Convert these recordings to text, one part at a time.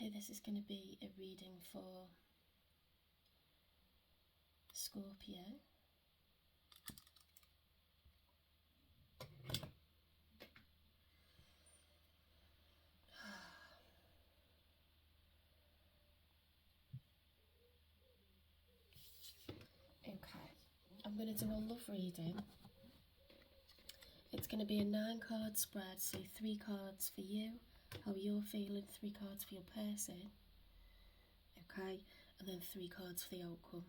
Okay, this is going to be a reading for Scorpio. Okay, I'm going to do a love reading. It's going to be a 9-card spread, so 3 cards for you, how you're feeling, 3 cards for your person, okay, and then 3 cards for the outcome.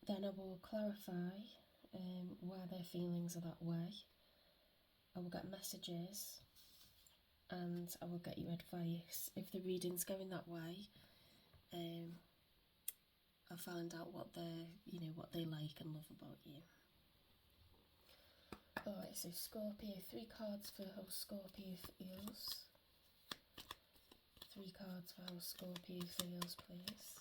Then I will clarify why their feelings are that way. I will get messages and I will get you advice. If the reading's going that way, I'll find out what what they like and love about you. Alright, so Scorpio, 3 cards for how Scorpio feels. 3 cards for how Scorpio feels, please.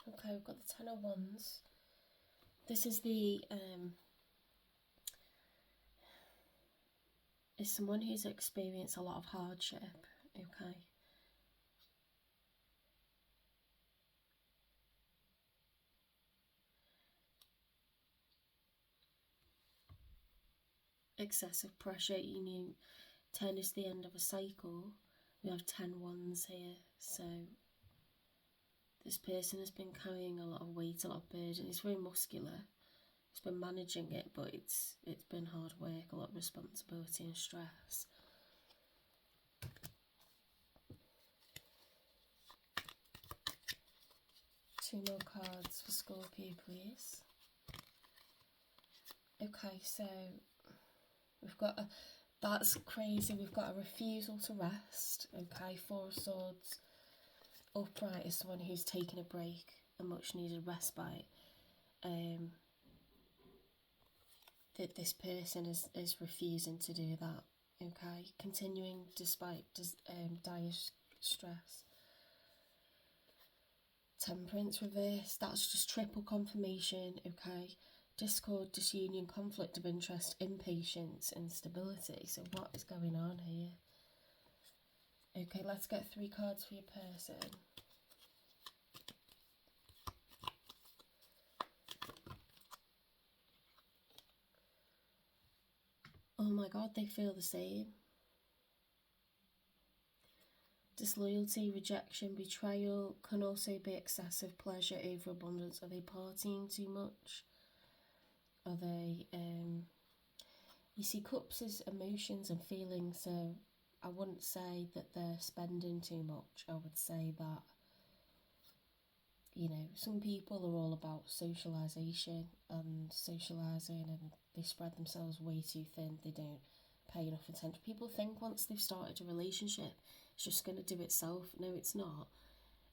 Okay, we've got the 10 of Wands. This is is someone who's experienced a lot of hardship, okay? Excessive pressure, 10 is the end of a cycle. We have 10 Wands here, so this person has been carrying a lot of weight, a lot of burden. It's very muscular. It's been managing it, but it's been hard work, a lot of responsibility and stress. Two more cards for Scorpio, please. Okay, so we've got that's crazy. We've got a refusal to rest. Okay, 4 of Swords. Upright is someone who's taking a break, a much needed respite. That this person is refusing to do that. Okay, continuing despite dire stress. Temperance reverse, that's just triple confirmation. Okay, discord, disunion, conflict of interest, impatience, instability. So what is going on here? Okay, let's get 3 cards for your person. Oh my god, they feel the same. Disloyalty, rejection, betrayal, can also be excessive pleasure, overabundance. Are they partying too much? Are they, you see, Cups is emotions and feelings, so I wouldn't say that they're spending too much. I would say that, some people are all about socialisation and socialising, and they spread themselves way too thin. They don't pay enough attention. People think once they've started a relationship, it's just going to do itself. No, it's not.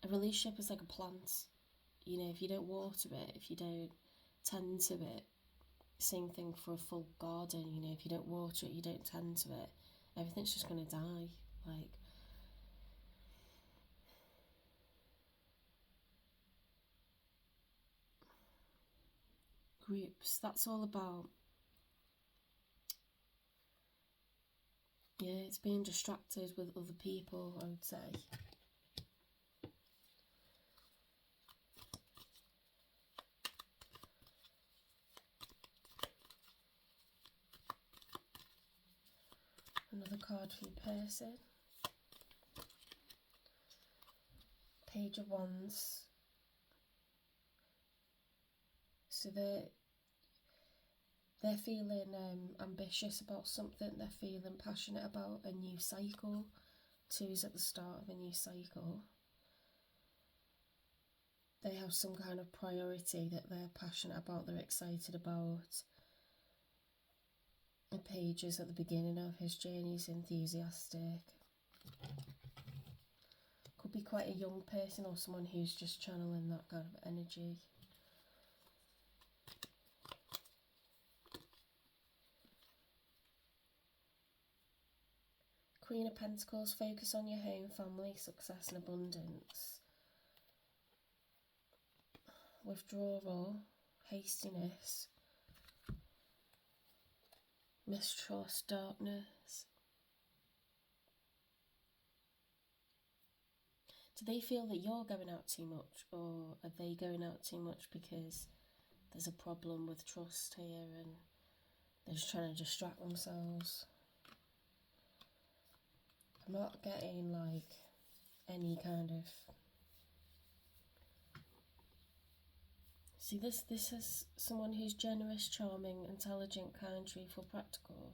A relationship is like a plant. If you don't water it, if you don't tend to it, same thing for a full garden. If you don't water it, you don't tend to it, everything's just going to die. Like, groups, that's all about, it's being distracted with other people, I would say. Another card for your person. Page of Wands. So they're feeling ambitious about something. They're feeling passionate about a new cycle. 2's at the start of a new cycle. They have some kind of priority that they're passionate about, they're excited about. The pages at the beginning of his journey is enthusiastic. Could be quite a young person or someone who's just channeling that kind of energy. Queen of Pentacles, focus on your home, family, success and abundance. Withdrawal, hastiness, mistrust, darkness. Do they feel that you're going out too much, or are they going out too much because there's a problem with trust here and they're just trying to distract themselves? I'm not getting like any kind of... See, this is someone who's generous, charming, intelligent, kind, truthful, practical.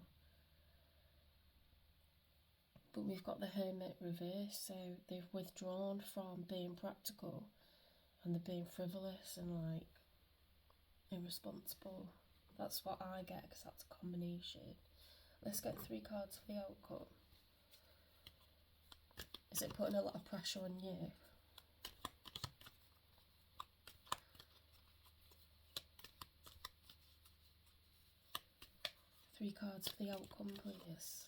But we've got the Hermit reverse, so they've withdrawn from being practical and they're being frivolous and like irresponsible. That's what I get, because that's a combination. Let's get 3 cards for the outcome. Is it putting a lot of pressure on you? Three cards for the outcome, please.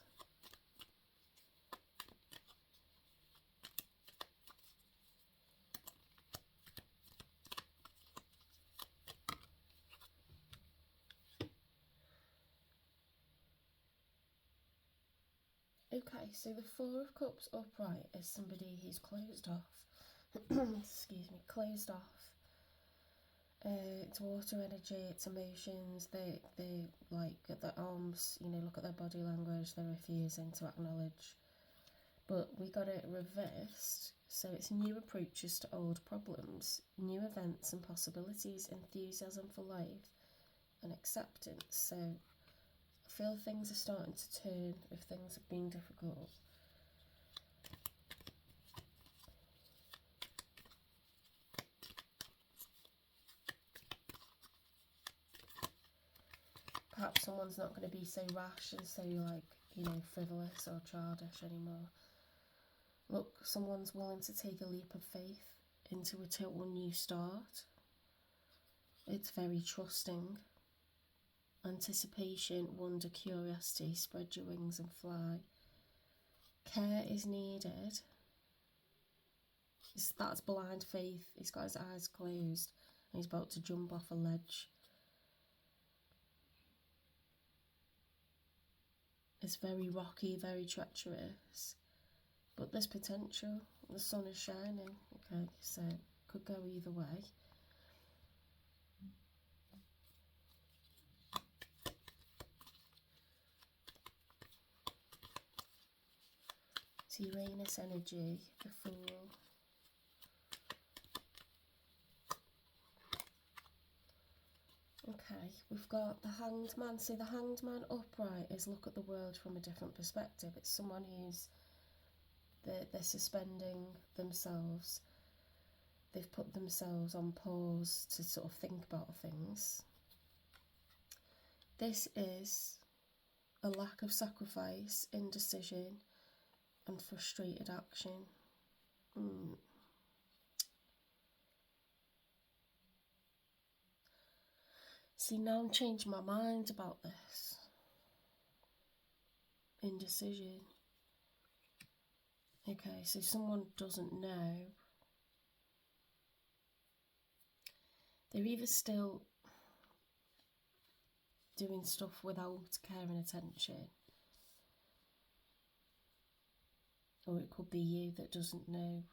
Okay, so the Four of Cups upright is somebody who's closed off. Excuse me, closed off. It's water energy, it's emotions. They like at their arms, you know, look at their body language. They're refusing to acknowledge. But we got it reversed. So it's new approaches to old problems, new events and possibilities, enthusiasm for life, and acceptance. So I feel things are starting to turn if things have been difficult. Perhaps someone's not going to be so rash and so, like, you know, frivolous or childish anymore. Look, someone's willing to take a leap of faith into a total new start. It's very trusting. Anticipation, wonder, curiosity, spread your wings and fly. Care is needed. That's blind faith. He's got his eyes closed and he's about to jump off a ledge. It's very rocky, very treacherous, but there's potential. The sun is shining. Okay, so it could go either way. It's Uranus energy, the Fool. Okay, we've got the Hanged Man. So the Hanged Man upright is look at the world from a different perspective. It's someone who's they're suspending themselves. They've put themselves on pause to sort of think about things. This is a lack of sacrifice, indecision, and frustrated action. See, now I'm changing my mind about this. Indecision. Okay, so someone doesn't know. They're either still doing stuff without care and attention, or it could be you that doesn't know.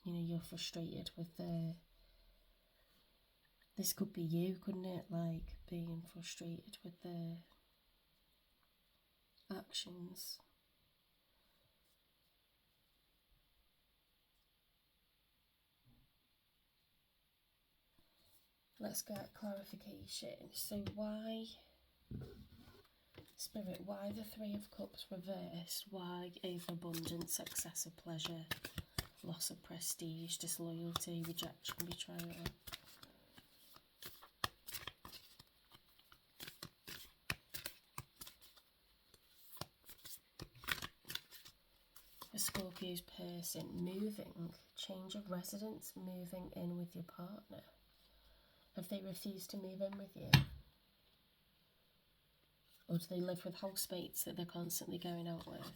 You know, you're frustrated with this could be you, couldn't it? Like, being frustrated with their actions. Let's get clarification. So why, Spirit, why the Three of Cups reversed? Why overabundance, excessive pleasure, loss of prestige, disloyalty, rejection, betrayal? Scorpio's person moving, change of residence, moving in with your partner. Have they refused to move in with you? Or do they live with housemates that they're constantly going out with?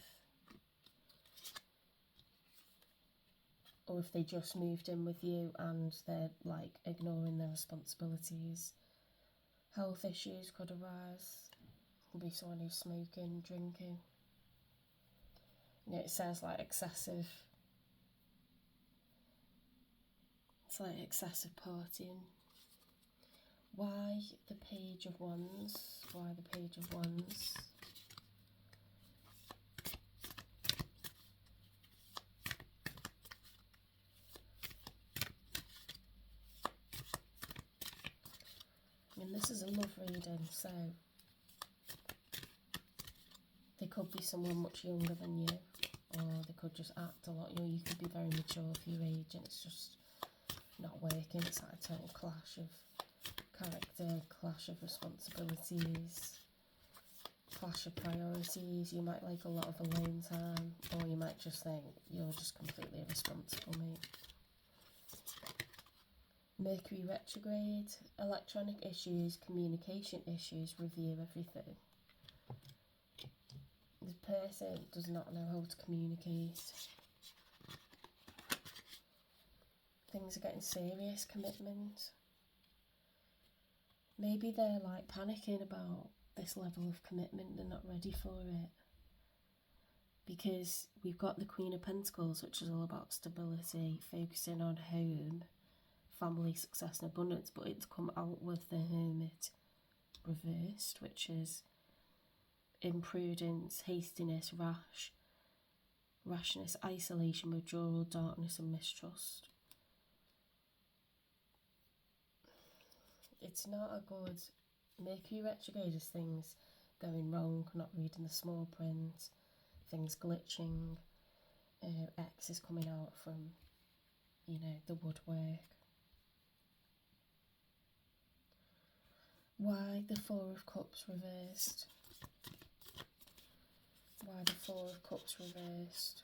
Or if they just moved in with you and they're like ignoring their responsibilities. Health issues could arise. Could be someone who's smoking, drinking. You know, it says like excessive. It's like excessive partying. Why the Page of Wands? Why the Page of Wands? I mean, this is a love reading, so they could be someone much younger than you, or they could just act a lot younger. You could be very mature for your age and it's just not working. It's like a total clash of character, clash of responsibilities, clash of priorities. You might like a lot of alone time, or you might just think you're just completely irresponsible, mate. Mercury retrograde, electronic issues, communication issues, review everything. This person does not know how to communicate. Things are getting serious, commitment. Maybe they're like panicking about this level of commitment, they're not ready for it. Because we've got the Queen of Pentacles, which is all about stability, focusing on home, family, success and abundance, but it's come out with the Hermit reversed, which is imprudence, hastiness, rashness, isolation, withdrawal, darkness and mistrust. It's not a good... Mercury retrograde is things going wrong, not reading the small print, things glitching, X is coming out from, you know, the woodwork. Why the Four of Cups reversed? Why the Four of Cups reversed?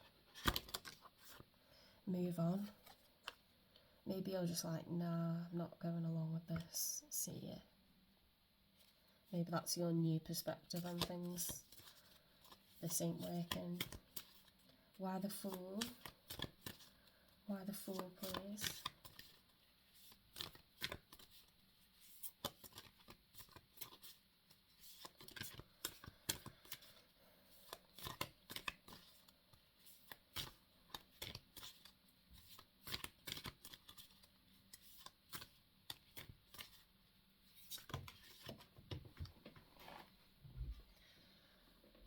Move on. Maybe you're just like, nah, I'm not going along with this. See ya. Maybe that's your new perspective on things. This ain't working. Why the Fool? Why the Fool, please?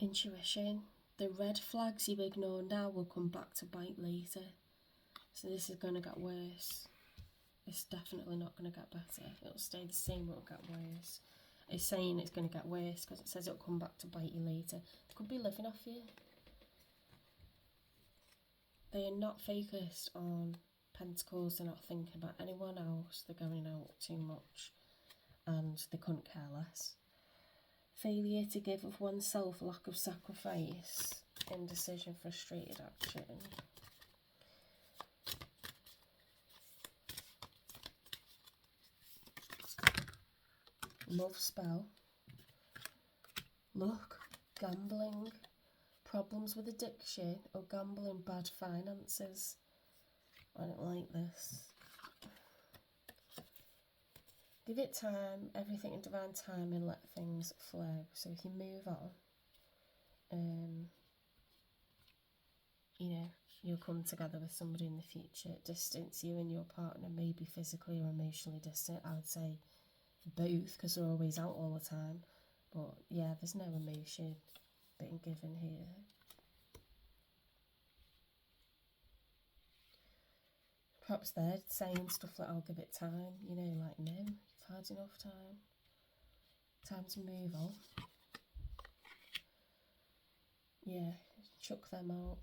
Intuition. The red flags you ignore now will come back to bite later. So this is going to get worse. It's definitely not going to get better. It'll stay the same, it'll get worse. It's saying it's going to get worse because it says it'll come back to bite you later. They could be living off you. They are not focused on Pentacles, they're not thinking about anyone else, they're going out too much and they couldn't care less. Failure to give of oneself, lack of sacrifice, indecision, frustrated action. Love spell. Luck, gambling, problems with addiction or gambling, bad finances. I don't like this. Give it time, everything in divine time, and let things flow. So if you move on, you know, you'll come together with somebody in the future. Distance, you and your partner may be physically or emotionally distant. I would say both, because they're always out all the time. But yeah, there's no emotion being given here. Perhaps they're saying stuff like, I'll give it time, you know, like, no, you've had enough time. Time to move on. Yeah, chuck them out.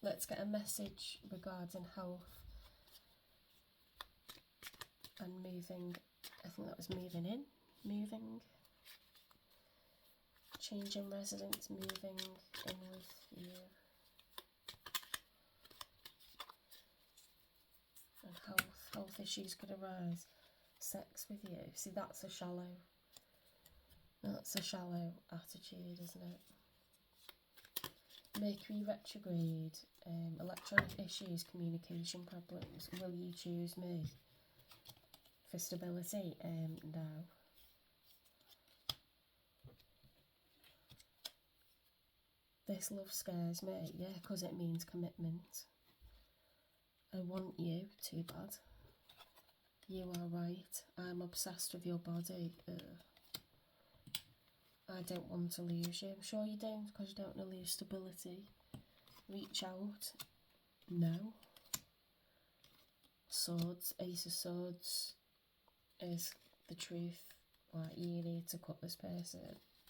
Let's get a message regarding health and moving. I think that was moving in, moving. changing residence, moving in with you. And health issues could arise. Sex with you. See, that's a shallow attitude, isn't it? Mercury retrograde, electronic issues, communication problems. Will you choose me for stability? No. This love scares me, yeah, because it means commitment. I want you, too bad. You are right. I'm obsessed with your body. I don't want to lose you. I'm sure you don't, because you don't want to lose stability. Reach out. No. Swords, Ace of Swords is the truth. Like, you need to cut this person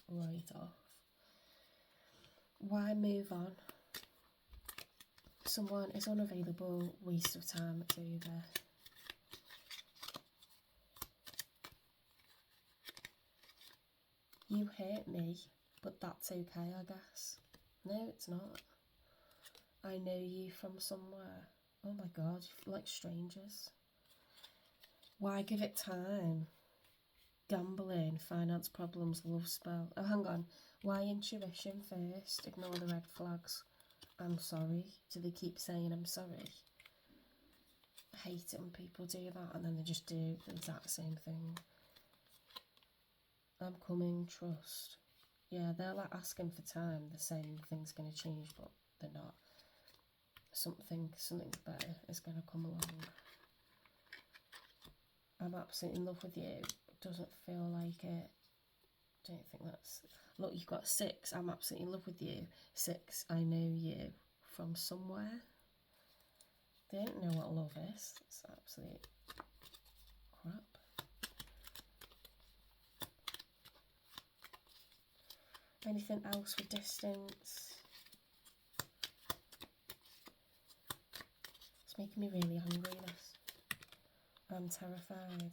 right off. Why move on? Someone is unavailable, waste of time, it's over. You hurt me, but that's okay, I guess. No, it's not. I know you from somewhere. Oh my god, like strangers. Why give it time? Gambling, finance problems, love spell. Oh, hang on. Why intuition first? Ignore the red flags. I'm sorry. Do they keep saying I'm sorry? I hate it when people do that and then they just do the exact same thing. I'm coming, trust. Yeah, they're like asking for time. They're saying things going to change, but they're not. Something better is going to come along. I'm absolutely in love with you. It doesn't feel like it. Don't think that's... Look, you've got 6. I'm absolutely in love with you. 6. I know you from somewhere. They don't know what love is. It's absolute crap. Anything else for distance? It's making me really hungry, this. I'm terrified.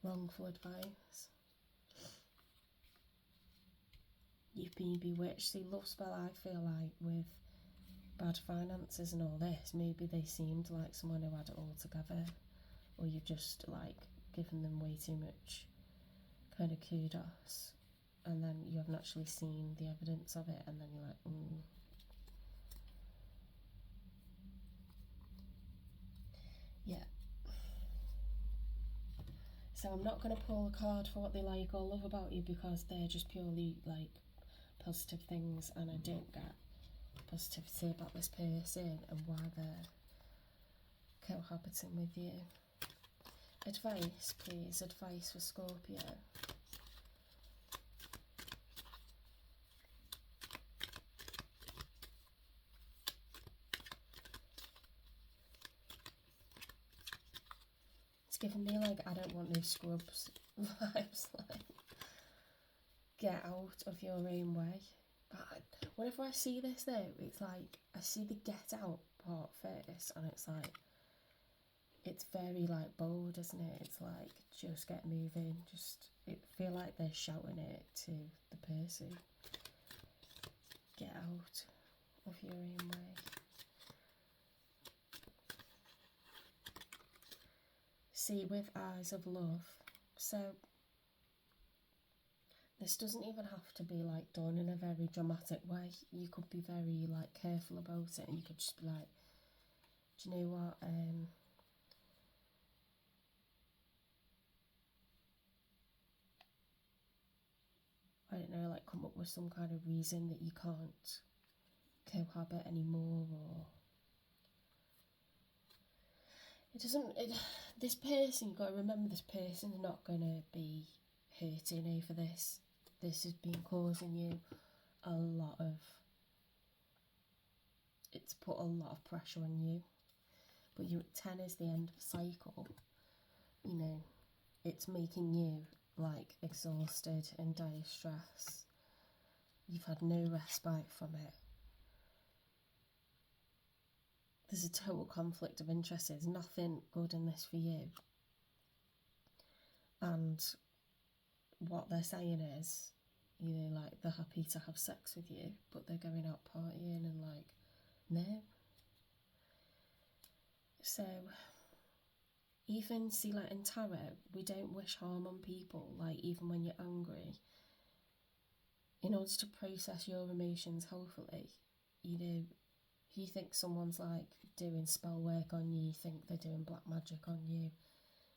Wrongful advice. You've been bewitched. See, love spell, I feel like, with bad finances and all this, maybe they seemed like someone who had it all together. Or you've just, like, given them way too much kind of kudos. And then you haven't actually seen the evidence of it. And then you're like, Yeah. So I'm not going to pull a card for what they like or love about you because they're just purely, like, positive things, and I don't get positivity about this person and why they're cohabiting with you. Advice, please. Advice for Scorpio. It's giving me, like, I don't want no scrubs vibes. Like, get out of your own way. But whenever I see this though, it's like I see the get out part first, and it's like, it's very like bold, isn't it? It's like, just get moving. Just, it feel like they're shouting it to the person. Get out of your own way. See, with eyes of love. So this doesn't even have to be like done in a very dramatic way. You could be very like careful about it, and you could just be like, do you know what? I don't know, like come up with some kind of reason that you can't cohabit anymore, or this person, you've got to remember, this person's not going to be hurting over this. This has been causing you a lot of, it's put a lot of pressure on you. But you're at 10 is the end of a cycle. You know, it's making you like exhausted and dire stress. You've had no respite from it. There's a total conflict of interest. There's nothing good in this for you. And what they're saying is, you know, like they're happy to have sex with you, but they're going out partying and like, no. So even see, like in tarot, we don't wish harm on people. Like even when you're angry, in order to process your emotions healthily, you know, if you think someone's like doing spell work on you, you think they're doing black magic on you,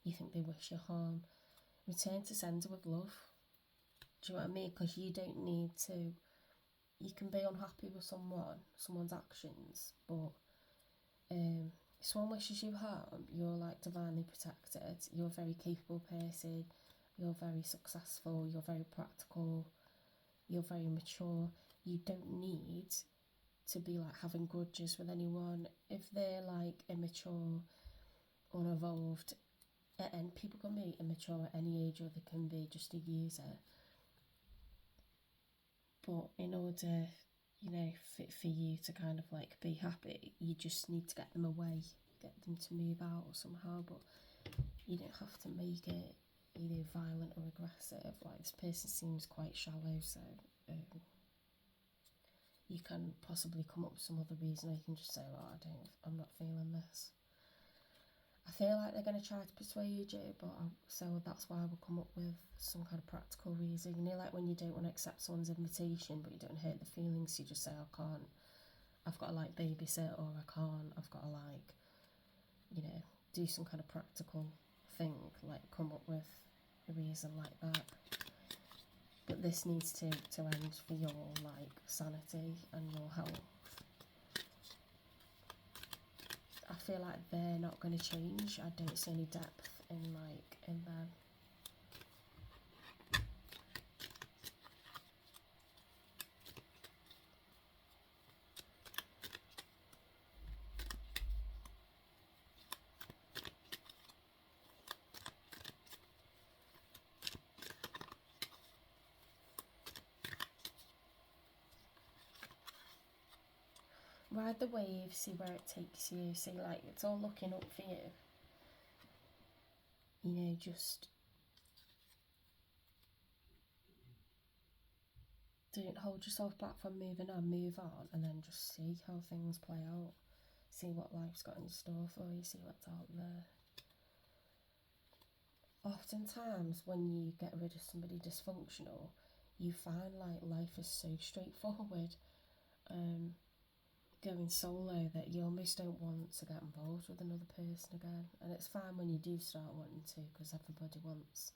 you think they wish you harm, return to sender with love. Do you know what I mean? Because you don't need to, you can be unhappy with someone's actions, but if someone wishes you harm, you're like divinely protected, you're a very capable person, you're very successful, you're very practical, you're very mature. You don't need to be like having grudges with anyone. If they're like immature, unevolved, and people can be immature at any age, or they can be just a user. But in order, you know, for you to kind of like be happy, you just need to get them away, get them to move out somehow. But you don't have to make it, you know, violent or aggressive. Like this person seems quite shallow, so you can possibly come up with some other reason, or you can just say, "Oh, I'm not feeling this." I feel like they're going to try to persuade you, but so that's why we'll come up with some kind of practical reason. You know, like when you don't want to accept someone's invitation, but you don't hurt the feelings, you just say, "I can't. I've got to like babysit," or "I can't. I've got to like, you know, do some kind of practical thing, like come up with a reason like that." But this needs to end for your like sanity and your health. I feel like they're not going to change. I don't see any depth in them. Ride the wave, see where it takes you. See, like, it's all looking up for you. You know, just don't hold yourself back from moving on, move on, and then just see how things play out. See what life's got in store for you, see what's out there. Oftentimes, when you get rid of somebody dysfunctional, you find like life is so straightforward. Going solo that you almost don't want to get involved with another person again. And it's fine when you do start wanting to, because everybody wants,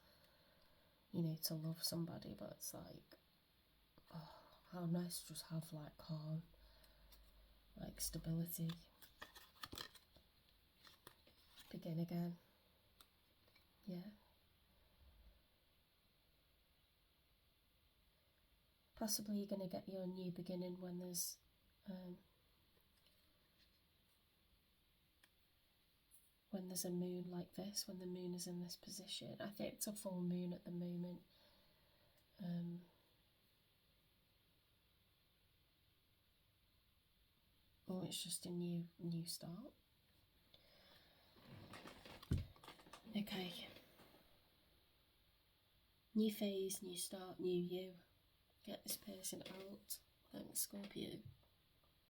you know, to love somebody, but it's like, oh, how nice to just have like calm, like stability. Begin again. Yeah. Possibly you're going to get your new beginning when there's a moon like this, when the moon is in this position. I think it's a full moon at the moment. Or it's just a new start. Okay. New phase, new start, new you. Get this person out. Thanks, Scorpio.